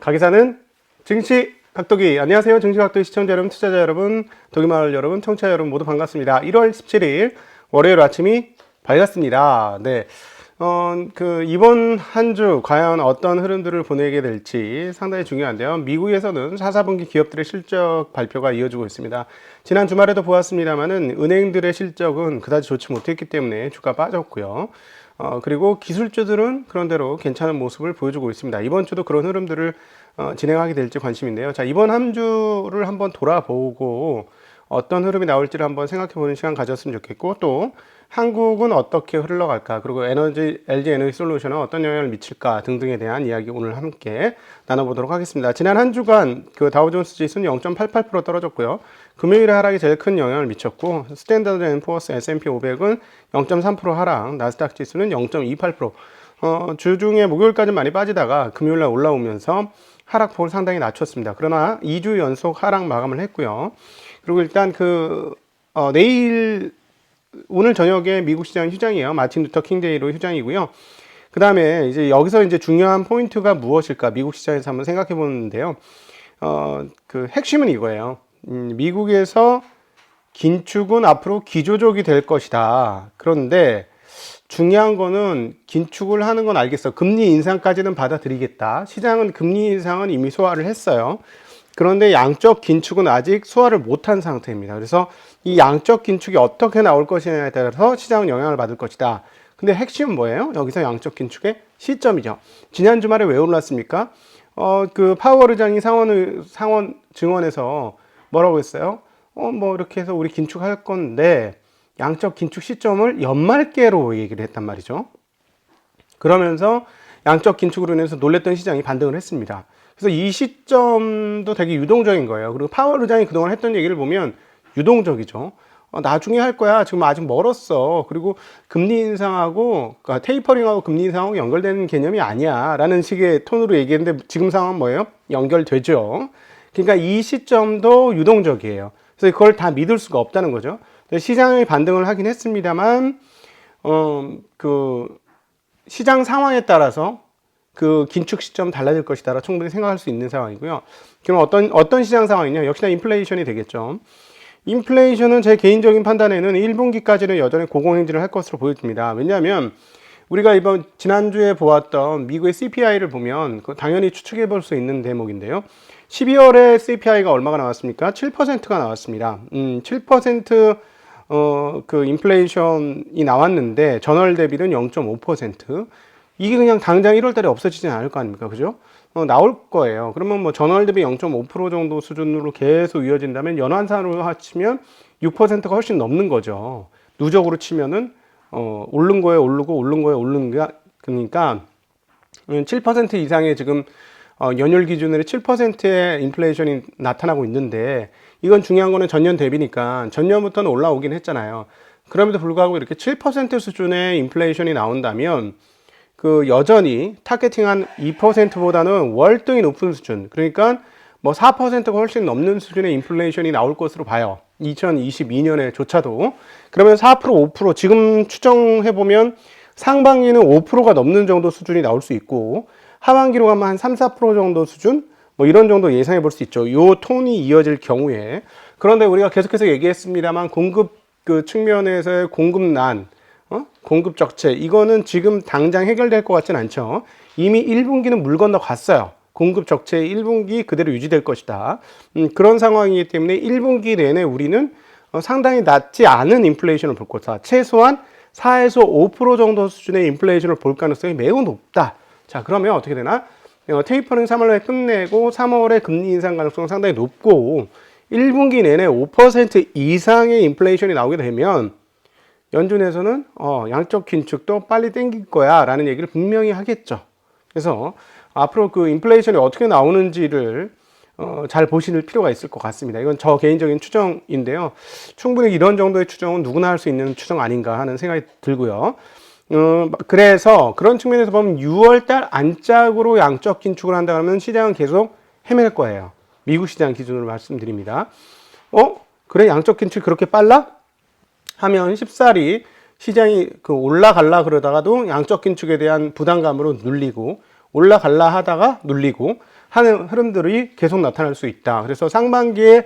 가게사는 증시 각도기. 안녕하세요. 증시 각도기 시청자 여러분, 투자자 여러분, 독일마을 여러분, 청취자 여러분 모두 반갑습니다. 1월 17일 월요일 아침이 밝았습니다. 네. 이번 한 주 과연 어떤 흐름들을 보내게 될지 상당히 중요한데요. 미국에서는 4, 4분기 기업들의 실적 발표가 이어지고 있습니다. 지난 주말에도 보았습니다만은 은행들의 실적은 그다지 좋지 못했기 때문에 주가 빠졌고요. 그리고 기술주들은 그런대로 괜찮은 모습을 보여주고 있습니다. 이번 주도 그런 흐름들을 진행하게 될지 관심인데요. 자, 이번 한 주를 한번 돌아보고 어떤 흐름이 나올지를 한번 생각해보는 시간 가졌으면 좋겠고, 또 한국은 어떻게 흘러갈까, 그리고 LG 에너지 솔루션은 어떤 영향을 미칠까 등등에 대한 이야기 오늘 함께 나눠보도록 하겠습니다. 지난 한 주간 그 다우존스 지수는 0.88% 떨어졌고요. 금요일에 하락이 제일 큰 영향을 미쳤고, 스탠다드 앤 푸어스 S&P 500은 0.3% 하락, 나스닥 지수는 0.28%. 주중에 목요일까지 많이 빠지다가 금요일날 올라오면서 하락폭을 상당히 낮췄습니다. 그러나 2주 연속 하락 마감을 했고요. 그리고 일단 내일 오늘 저녁에 미국 시장 휴장이에요. 마틴 루터 킹데이로 휴장이고요. 그 다음에 이제 여기서 이제 중요한 포인트가 무엇일까? 미국 시장에서 한번 생각해 보는데요. 핵심은 이거예요. 미국에서 긴축은 앞으로 기조적이 될 것이다. 그런데 중요한 거는 긴축을 하는 건 알겠어. 금리 인상까지는 받아들이겠다. 시장은 금리 인상은 이미 소화를 했어요. 그런데 양적 긴축은 아직 소화를 못한 상태입니다. 그래서 이 양적 긴축이 어떻게 나올 것이냐에 따라서 시장은 영향을 받을 것이다. 근데 핵심은 뭐예요? 여기서 양적 긴축의 시점이죠. 지난 주말에 왜 올랐습니까? 파월 의장이 상원 증언에서 뭐라고 했어요? 이렇게 해서 우리 긴축할 건데 양적 긴축 시점을 연말께로 얘기를 했단 말이죠. 그러면서 양적 긴축으로 인해서 놀랬던 시장이 반등을 했습니다. 그래서 이 시점도 되게 유동적인 거예요. 그리고 파월 의장이 그동안 했던 얘기를 보면 유동적이죠. 나중에 할 거야. 지금 아직 멀었어. 그리고 금리 인상하고, 그러니까 테이퍼링하고 금리 인상하고 연결되는 개념이 아니야. 라는 식의 톤으로 얘기했는데 지금 상황은 뭐예요? 연결되죠. 그러니까 이 시점도 유동적이에요. 그래서 그걸 다 믿을 수가 없다는 거죠. 시장이 반등을 하긴 했습니다만, 시장 상황에 따라서 그 긴축 시점 달라질 것이다 충분히 생각할 수 있는 상황이고요. 그럼 어떤 시장 상황이냐? 역시나 인플레이션이 되겠죠. 인플레이션은 제 개인적인 판단에는 1분기까지는 여전히 고공행진을 할 것으로 보여집니다. 왜냐하면 우리가 지난주에 보았던 미국의 CPI를 보면 당연히 추측해 볼 수 있는 대목인데요. 12월에 CPI가 얼마가 나왔습니까? 7%가 나왔습니다. 7% 인플레이션이 나왔는데 전월 대비는 0.5%. 이게 그냥 당장 1월 달에 없어지진 않을 거 아닙니까? 그죠? 나올 거예요. 그러면 전월 대비 0.5% 정도 수준으로 계속 이어진다면 연환산으로 합치면 6%가 훨씬 넘는 거죠. 누적으로 치면은 오른 거에 오르고 오른 거에 오른 게, 그러니까 7% 이상의 지금 연율 기준으로 7%의 인플레이션이 나타나고 있는데, 이건 중요한 거는 전년 대비니까 전년부터는 올라오긴 했잖아요. 그럼에도 불구하고 이렇게 7% 수준의 인플레이션이 나온다면 여전히 타겟팅한 2%보다는 월등히 높은 수준, 그러니까 4%가 훨씬 넘는 수준의 인플레이션이 나올 것으로 봐요. 2022년에조차도. 그러면 4%, 5%, 지금 추정해보면 상반기는 5%가 넘는 정도 수준이 나올 수 있고, 하반기로 가면 한 3, 4% 정도 수준? 이런 정도 예상해 볼 수 있죠. 요 톤이 이어질 경우에. 그런데 우리가 계속해서 얘기했습니다만, 공급 측면에서의 공급난, 공급 적체, 이거는 지금 당장 해결될 것 같진 않죠. 이미 1분기는 물 건너 갔어요. 공급 적체의 1분기 그대로 유지될 것이다. 그런 상황이기 때문에 1분기 내내 우리는 상당히 낮지 않은 인플레이션을 볼 것이다. 최소한 4에서 5% 정도 수준의 인플레이션을 볼 가능성이 매우 높다. 자, 그러면 어떻게 되나? 테이퍼링 3월에 끝내고 3월에 금리 인상 가능성은 상당히 높고 1분기 내내 5% 이상의 인플레이션이 나오게 되면 연준에서는 양적 긴축도 빨리 땡길 거야 라는 얘기를 분명히 하겠죠. 그래서 앞으로 인플레이션이 어떻게 나오는지를 잘 보실 필요가 있을 것 같습니다. 이건 저 개인적인 추정인데요. 충분히 이런 정도의 추정은 누구나 할 수 있는 추정 아닌가 하는 생각이 들고요. 그래서 그런 측면에서 보면 6월달 안짝으로 양적 긴축을 한다면 시장은 계속 헤맬 거예요. 미국 시장 기준으로 말씀드립니다. 그래? 양적 긴축이 그렇게 빨라? 하면 쉽사리 시장이 올라갈라 그러다가도 양적 긴축에 대한 부담감으로 눌리고, 올라갈라 하다가 눌리고, 하는 흐름들이 계속 나타날 수 있다. 그래서 상반기에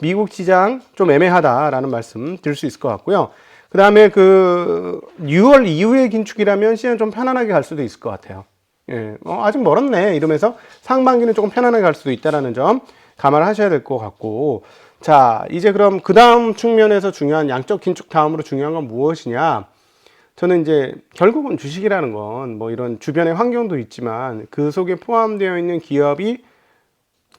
미국 시장 좀 애매하다라는 말씀 드릴 수 있을 것 같고요. 그 다음에 6월 이후의 긴축이라면 시장 좀 편안하게 갈 수도 있을 것 같아요. 예, 아직 멀었네 이러면서 상반기는 조금 편안하게 갈 수도 있다는 점 감안하셔야 될 것 같고, 자 이제 그럼 그 다음 측면에서 중요한 양적 긴축 다음으로 중요한 건 무엇이냐? 저는 이제 결국은 주식이라는 건 뭐 이런 주변의 환경도 있지만 그 속에 포함되어 있는 기업이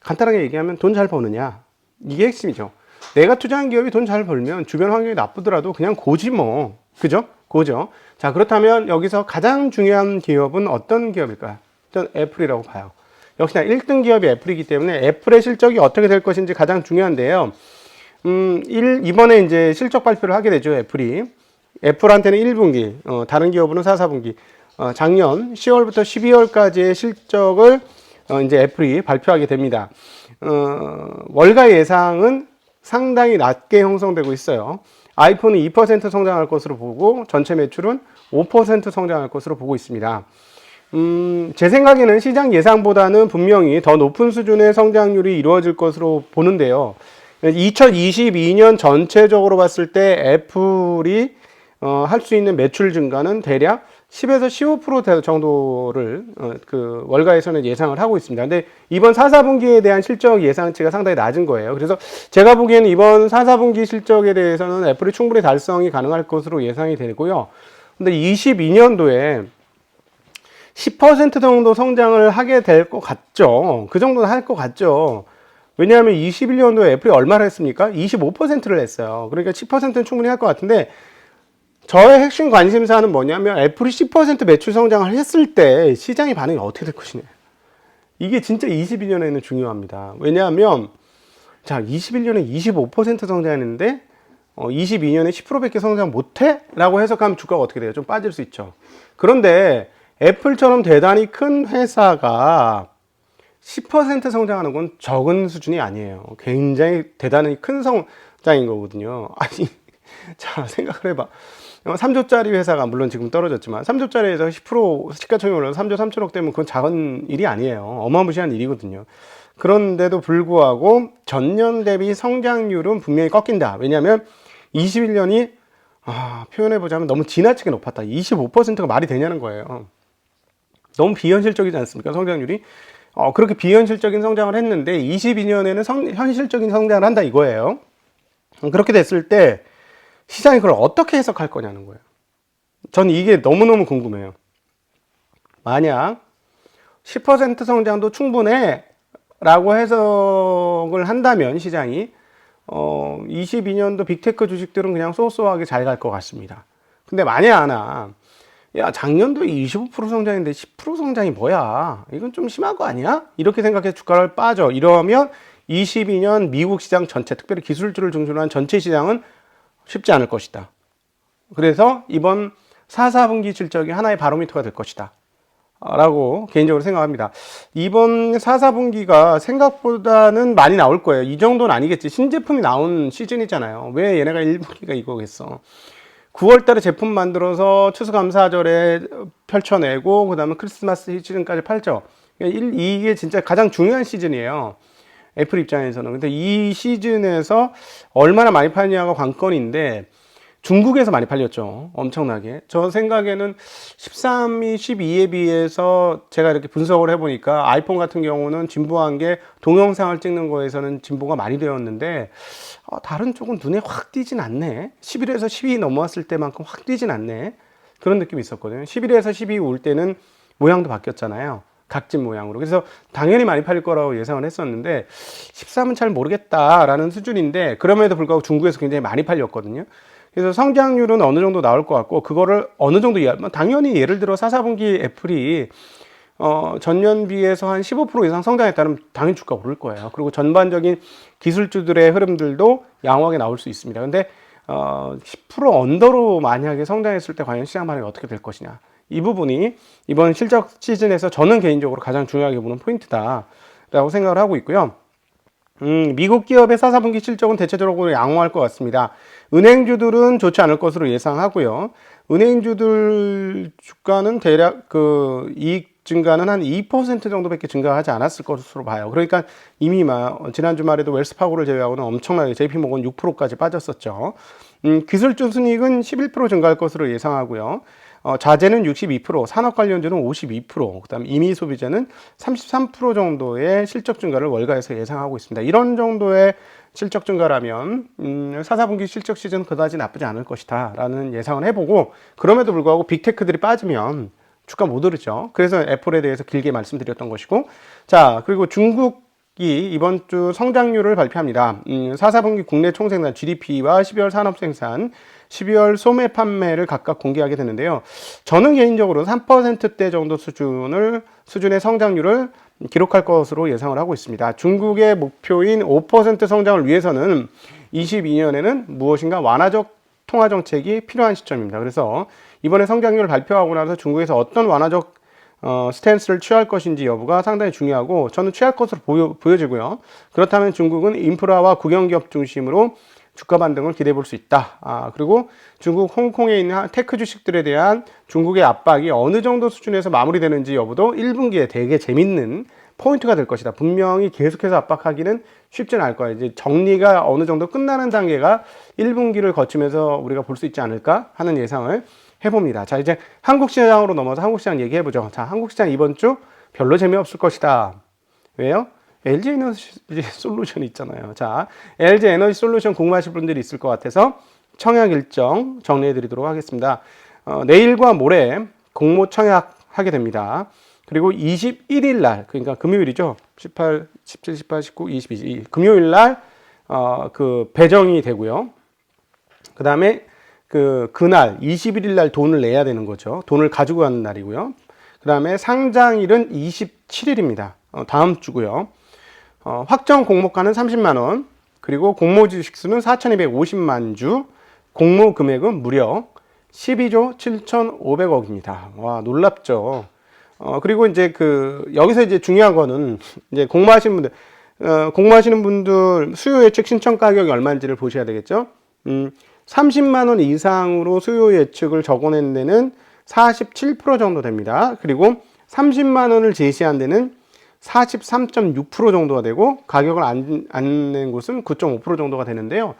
간단하게 얘기하면 돈 잘 버느냐, 이게 핵심이죠. 내가 투자한 기업이 돈 잘 벌면 주변 환경이 나쁘더라도 그냥 고지 뭐, 그죠? 고죠. 자, 그렇다면 여기서 가장 중요한 기업은 어떤 기업일까요? 저는 애플이라고 봐요. 역시나 1등 기업이 애플이기 때문에 애플의 실적이 어떻게 될 것인지 가장 중요한데요. 이번에 이제 실적 발표를 하게 되죠, 애플이. 애플한테는 1분기, 다른 기업은 4, 4분기. 작년 10월부터 12월까지의 실적을 이제 애플이 발표하게 됩니다. 월가 예상은 상당히 낮게 형성되고 있어요. 아이폰은 2% 성장할 것으로 보고 전체 매출은 5% 성장할 것으로 보고 있습니다. 제 생각에는 시장 예상보다는 분명히 더 높은 수준의 성장률이 이루어질 것으로 보는데요. 2022년 전체적으로 봤을 때 애플이 할 수 있는 매출 증가는 대략 10에서 15% 정도를 그 월가에서는 예상을 하고 있습니다. 근데 이번 4, 4분기에 대한 실적 예상치가 상당히 낮은 거예요. 그래서 제가 보기에는 이번 4, 4분기 실적에 대해서는 애플이 충분히 달성이 가능할 것으로 예상이 되고요. 근데 22년도에 10% 정도 성장을 하게 될 것 같죠. 그 정도는 할 것 같죠. 왜냐하면 21년도에 애플이 얼마를 했습니까? 25%를 했어요. 그러니까 10%는 충분히 할 것 같은데, 저의 핵심 관심사는 뭐냐면 애플이 10% 매출 성장을 했을 때 시장의 반응이 어떻게 될 것이냐. 이게 진짜 22년에는 중요합니다. 왜냐하면 자, 21년에 25% 성장했는데 22년에 10%밖에 성장 못해? 라고 해석하면 주가가 어떻게 돼요? 좀 빠질 수 있죠. 그런데 애플처럼 대단히 큰 회사가 10% 성장하는 건 적은 수준이 아니에요. 굉장히 대단히 큰 성장인 거거든요. 아니, 자, 생각을 해봐. 3조짜리 회사가 물론 지금 떨어졌지만 3조짜리 회사가 10% 시가총액이 올라서 3조 3천억 되면 그건 작은 일이 아니에요. 어마무시한 일이거든요. 그런데도 불구하고 전년 대비 성장률은 분명히 꺾인다. 왜냐하면 21년이 표현해보자면 너무 지나치게 높았다. 25%가 말이 되냐는 거예요. 너무 비현실적이지 않습니까? 성장률이. 그렇게 비현실적인 성장을 했는데 22년에는 현실적인 성장을 한다 이거예요. 그렇게 됐을 때 시장이 그걸 어떻게 해석할 거냐는 거예요. 전 이게 너무너무 궁금해요. 만약 10% 성장도 충분해 라고 해석을 한다면 시장이 22년도 빅테크 주식들은 그냥 쏘쏘하게 잘 갈 것 같습니다. 근데 만약 하나, 야, 작년도에 25% 성장인데 10% 성장이 뭐야? 이건 좀 심한 거 아니야? 이렇게 생각해서 주가를 빠져. 이러면 22년 미국 시장 전체, 특별히 기술주를 중심으로 한 전체 시장은 쉽지 않을 것이다. 그래서 이번 4, 4분기 실적이 하나의 바로미터가 될 것이다. 라고 개인적으로 생각합니다. 이번 4, 4분기가 생각보다는 많이 나올 거예요. 이 정도는 아니겠지. 신제품이 나온 시즌이잖아요. 왜 얘네가 1분기가 이거겠어. 9월 달에 제품 만들어서 추수감사절에 펼쳐내고, 그 다음에 크리스마스 시즌까지 팔죠. 이게 진짜 가장 중요한 시즌이에요. 애플 입장에서는. 근데 이 시즌에서 얼마나 많이 팔냐가 관건인데, 중국에서 많이 팔렸죠. 엄청나게. 저 생각에는 13위, 12위에 비해서 제가 이렇게 분석을 해보니까 아이폰 같은 경우는 진보한 게 동영상을 찍는 거에서는 진보가 많이 되었는데, 다른 쪽은 눈에 확 띄진 않네. 11에서 12위 넘어왔을 때만큼 확 띄진 않네. 그런 느낌이 있었거든요. 11에서 12위 올 때는 모양도 바뀌었잖아요. 각진 모양으로. 그래서 당연히 많이 팔릴 거라고 예상을 했었는데 13은 잘 모르겠다라는 수준인데, 그럼에도 불구하고 중국에서 굉장히 많이 팔렸거든요. 그래서 성장률은 어느 정도 나올 것 같고, 그거를 어느 정도 당연히 예를 들어 4, 4분기 애플이 전년 비해서 한 15% 이상 성장했다면 당연히 주가가 오를 거예요. 그리고 전반적인 기술주들의 흐름들도 양호하게 나올 수 있습니다. 근데 10% 언더로 만약에 성장했을 때 과연 시장 반응이 어떻게 될 것이냐, 이 부분이 이번 실적 시즌에서 저는 개인적으로 가장 중요하게 보는 포인트다라고 생각을 하고 있고요. 미국 기업의 4, 4분기 실적은 대체적으로 양호할 것 같습니다. 은행주들은 좋지 않을 것으로 예상하고요. 은행주들 주가는 대략 이익 증가는 한 2% 정도밖에 증가하지 않았을 것으로 봐요. 그러니까 이미 지난 주말에도 웰스파고를 제외하고는 엄청나게 JP모건 6%까지 빠졌었죠. 기술주 순이익은 11% 증가할 것으로 예상하고요. 자재는 62%, 산업 관련주는 52%, 그다음 임의 소비재는 33% 정도의 실적 증가를 월가에서 예상하고 있습니다. 이런 정도의 실적 증가라면 4, 4분기 실적 시즌 그다지 나쁘지 않을 것이다 라는 예상을 해보고, 그럼에도 불구하고 빅테크들이 빠지면 주가 못 오르죠. 그래서 애플에 대해서 길게 말씀드렸던 것이고, 자, 그리고 중국이 이번 주 성장률을 발표합니다. 4, 4분기 국내 총생산 GDP와 12월 산업생산, 12월 소매 판매를 각각 공개하게 되는데요. 저는 개인적으로 3%대 정도 수준의 성장률을 기록할 것으로 예상을 하고 있습니다. 중국의 목표인 5% 성장을 위해서는 22년에는 무엇인가 완화적 통화 정책이 필요한 시점입니다. 그래서 이번에 성장률을 발표하고 나서 중국에서 어떤 완화적 스탠스를 취할 것인지 여부가 상당히 중요하고, 저는 취할 것으로 보여지고요. 그렇다면 중국은 인프라와 국영기업 중심으로 주가 반등을 기대해 볼 수 있다. 그리고 중국 홍콩에 있는 테크 주식들에 대한 중국의 압박이 어느 정도 수준에서 마무리되는지 여부도 1분기에 되게 재밌는 포인트가 될 것이다. 분명히 계속해서 압박하기는 쉽지는 않을 거예요. 이제 정리가 어느 정도 끝나는 단계가 1분기를 거치면서 우리가 볼 수 있지 않을까 하는 예상을 해봅니다. 자, 이제 한국 시장으로 넘어서 한국 시장 얘기해보죠. 자, 한국 시장 이번 주 별로 재미없을 것이다. 왜요? LG 에너지 솔루션 있잖아요. 자, LG 에너지 솔루션 궁금하실 분들이 있을 것 같아서 청약 일정 정리해 드리도록 하겠습니다. 내일과 모레 공모 청약하게 됩니다. 그리고 21일 날, 그러니까 금요일이죠. 18, 17, 18, 19, 22, 금요일 날, 배정이 되고요. 그 다음에 그날 21일 날 돈을 내야 되는 거죠. 돈을 가지고 가는 날이고요. 그 다음에 상장일은 27일입니다. 다음 주고요. 확정 공모가는 30만원, 그리고 공모 주식수는 4,250만 주, 공모 금액은 무려 12조 7,500억입니다. 와, 놀랍죠. 그리고 이제 여기서 이제 중요한 거는 이제 공모하시는 분들 수요 예측 신청 가격이 얼마인지를 보셔야 되겠죠. 30만원 이상으로 수요 예측을 적어낸 데는 47% 정도 됩니다. 그리고 30만원을 제시한 데는 43.6% 정도가 되고, 가격을 안 낸 곳은 9.5% 정도가 되는데요.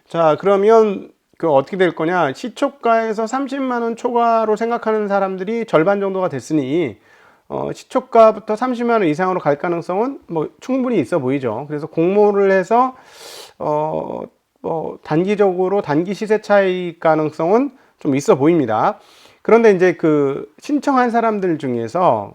자, 그러면 어떻게 될 거냐? 시초가에서 30만원 초과로 생각하는 사람들이 절반 정도가 됐으니 시초가부터 30만원 이상으로 갈 가능성은 충분히 있어 보이죠. 그래서 공모를 해서 단기적으로 단기 시세 차이 가능성은 좀 있어 보입니다. 그런데 이제 신청한 사람들 중에서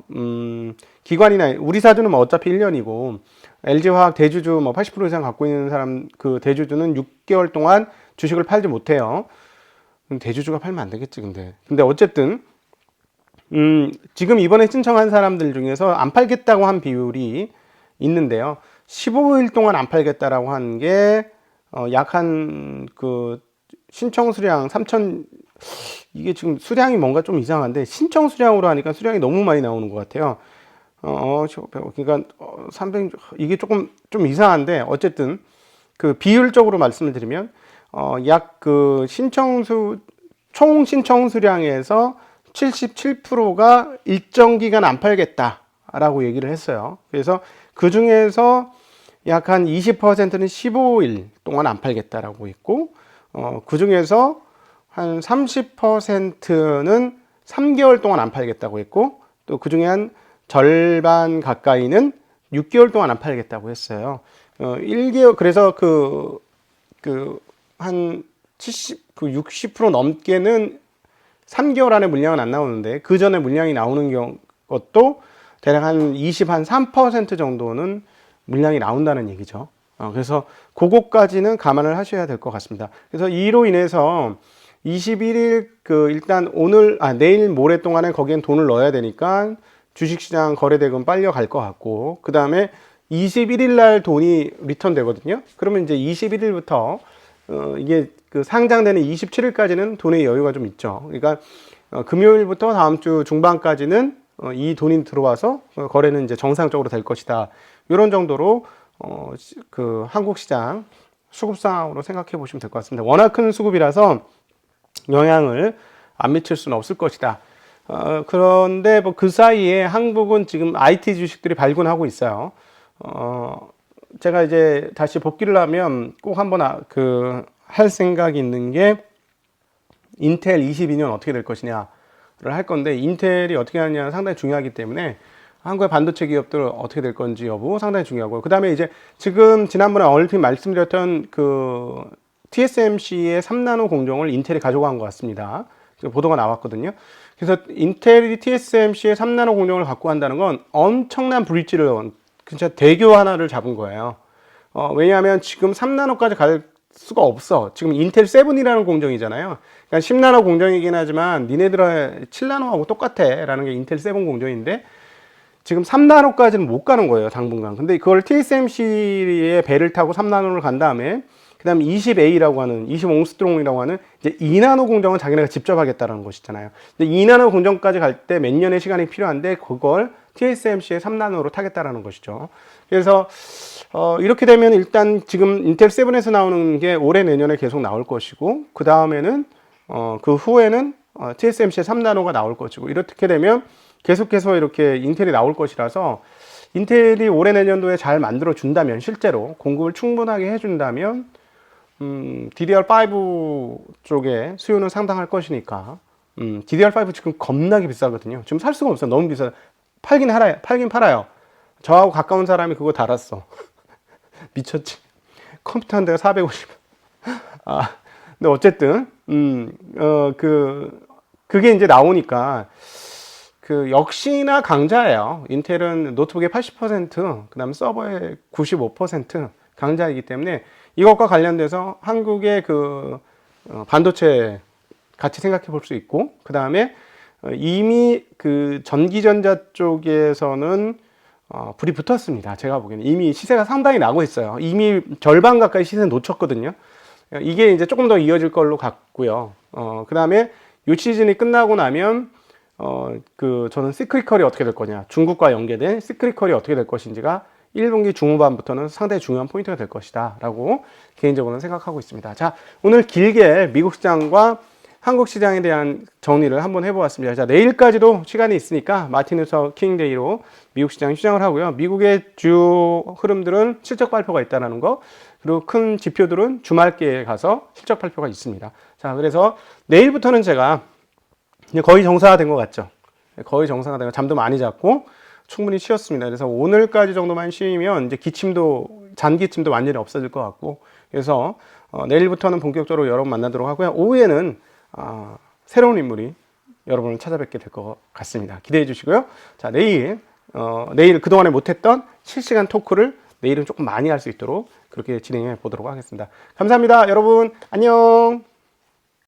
기관이나 우리 사주는 어차피 1년이고, LG화학 대주주 80% 이상 갖고 있는 사람, 대주주는 6개월 동안 주식을 팔지 못해요. 대주주가 팔면 안 되겠지, 근데 어쨌든 지금 이번에 신청한 사람들 중에서 안 팔겠다고 한 비율이 있는데요. 15일 동안 안 팔겠다라고 한 게 약 신청 수량 3천, 이게 지금 수량이 뭔가 좀 이상한데, 신청 수량으로 하니까 수량이 너무 많이 나오는 것 같아요. 그러니까 300, 이게 좀 이상한데, 어쨌든 비율적으로 말씀을 드리면 약 총 신청 수량에서 77%가 일정 기간 안 팔겠다라고 얘기를 했어요. 그래서 그 중에서 약 한 20%는 15일 동안 안 팔겠다라고 했고, 그 중에서 한 30%는 3개월 동안 안 팔겠다고 했고, 또 그 중에 한 절반 가까이는 6개월 동안 안 팔겠다고 했어요. 1개월, 그래서 한 60% 넘게는 3개월 안에 물량은 안 나오는데, 그 전에 물량이 나오는 것도 대략 한 3% 정도는 물량이 나온다는 얘기죠. 그래서 그거까지는 감안을 하셔야 될 것 같습니다. 그래서 이로 인해서 21일 일단 내일 모레 동안에 거기엔 돈을 넣어야 되니까 주식시장 거래대금 빨려 갈 것 같고, 그 다음에 21일 날 돈이 리턴 되거든요. 그러면 이제 21일부터 이게 상장되는 27일까지는 돈의 여유가 좀 있죠. 그러니까 금요일부터 다음 주 중반까지는 이 돈이 들어와서 거래는 이제 정상적으로 될 것이다. 이런 정도로 한국 시장 수급 상황으로 생각해 보시면 될 것 같습니다. 워낙 큰 수급이라서 영향을 안 미칠 수는 없을 것이다. 그런데 뭐 그 사이에 한국은 지금 IT 주식들이 발군하고 있어요. 제가 이제 다시 복귀를 하면 꼭 한번 할 생각이 있는 게 인텔 22년 어떻게 될 것이냐를 할 건데, 인텔이 어떻게 하느냐는 상당히 중요하기 때문에 한국의 반도체 기업들 어떻게 될 건지 여부 상당히 중요하고, 그 다음에 이제 지금 지난번에 얼핏 말씀드렸던 그 TSMC의 3나노 공정을 인텔이 가져간 것 같습니다. 보도가 나왔거든요. 그래서 인텔이 TSMC의 3나노 공정을 갖고 한다는 건 엄청난 브릿지를, 진짜 대교 하나를 잡은 거예요. 왜냐하면 지금 3나노까지 갈 수가 없어. 지금 인텔 7이라는 공정이잖아요. 그러니까 10나노 공정이긴 하지만 니네들의 7나노하고 똑같아 라는 게 인텔 7 공정인데, 지금 3나노까지는 못 가는 거예요, 당분간. 근데 그걸 TSMC의 배를 타고 3나노를 간 다음에, 그 다음에 20A라고 하는, 20옹스트롱이라고 하는 이제 2나노 공정은 자기네가 직접 하겠다는 것이잖아요. 근데 2나노 공정까지 갈 때 몇 년의 시간이 필요한데, 그걸 TSMC의 3나노로 타겠다라는 것이죠. 그래서 이렇게 되면 일단 지금 인텔 7에서 나오는 게 올해 내년에 계속 나올 것이고, 그 다음에는 그 후에는 TSMC의 3나노가 나올 것이고, 이렇게 되면 계속해서 이렇게 인텔이 나올 것이라서, 인텔이 올해 내년도에 잘 만들어 준다면, 실제로 공급을 충분하게 해준다면 DDR5 쪽에 수요는 상당할 것이니까. DDR5 지금 겁나게 비싸거든요. 지금 살 수가 없어요. 너무 비싸요. 팔긴 팔아요. 저하고 가까운 사람이 그거 달았어. 미쳤지. 컴퓨터 한 대가 450. 근데 어쨌든 그게 이제 나오니까 역시나 강자예요. 인텔은 노트북의 80%, 그 다음 서버의 95% 강자이기 때문에 이것과 관련돼서 한국의 반도체 같이 생각해 볼 수 있고, 그 다음에 이미 전기전자 쪽에서는 불이 붙었습니다. 제가 보기에는 이미 시세가 상당히 나고 있어요. 이미 절반 가까이 시세 놓쳤거든요. 이게 이제 조금 더 이어질 걸로 같고요. 그 다음에 이 시즌이 끝나고 나면 저는 시크릿컬이 어떻게 될 거냐, 중국과 연계된 시크릿컬이 어떻게 될 것인지가 1분기 중후반부터는 상당히 중요한 포인트가 될 것이다 라고 개인적으로는 생각하고 있습니다. 자, 오늘 길게 미국 시장과 한국 시장에 대한 정리를 한번 해보았습니다. 자, 내일까지도 시간이 있으니까 마틴 루터 킹 데이로 미국 시장 휴장을 하고요. 미국의 주요 흐름들은 실적 발표가 있다는 거, 그리고 큰 지표들은 주말기에 가서 실적 발표가 있습니다. 자, 그래서 내일부터는 제가 이제 거의 정상화된 것 같죠. 거의 정상화된 거, 잠도 많이 잤고 충분히 쉬었습니다. 그래서 오늘까지 정도만 쉬면 이제 잔기침도 완전히 없어질 것 같고, 그래서 내일부터는 본격적으로 여러분 만나도록 하고요. 오후에는 새로운 인물이 여러분을 찾아뵙게 될 것 같습니다. 기대해 주시고요. 자, 내일 그동안에 못했던 실시간 토크를 내일은 조금 많이 할 수 있도록 그렇게 진행해 보도록 하겠습니다. 감사합니다. 여러분 안녕.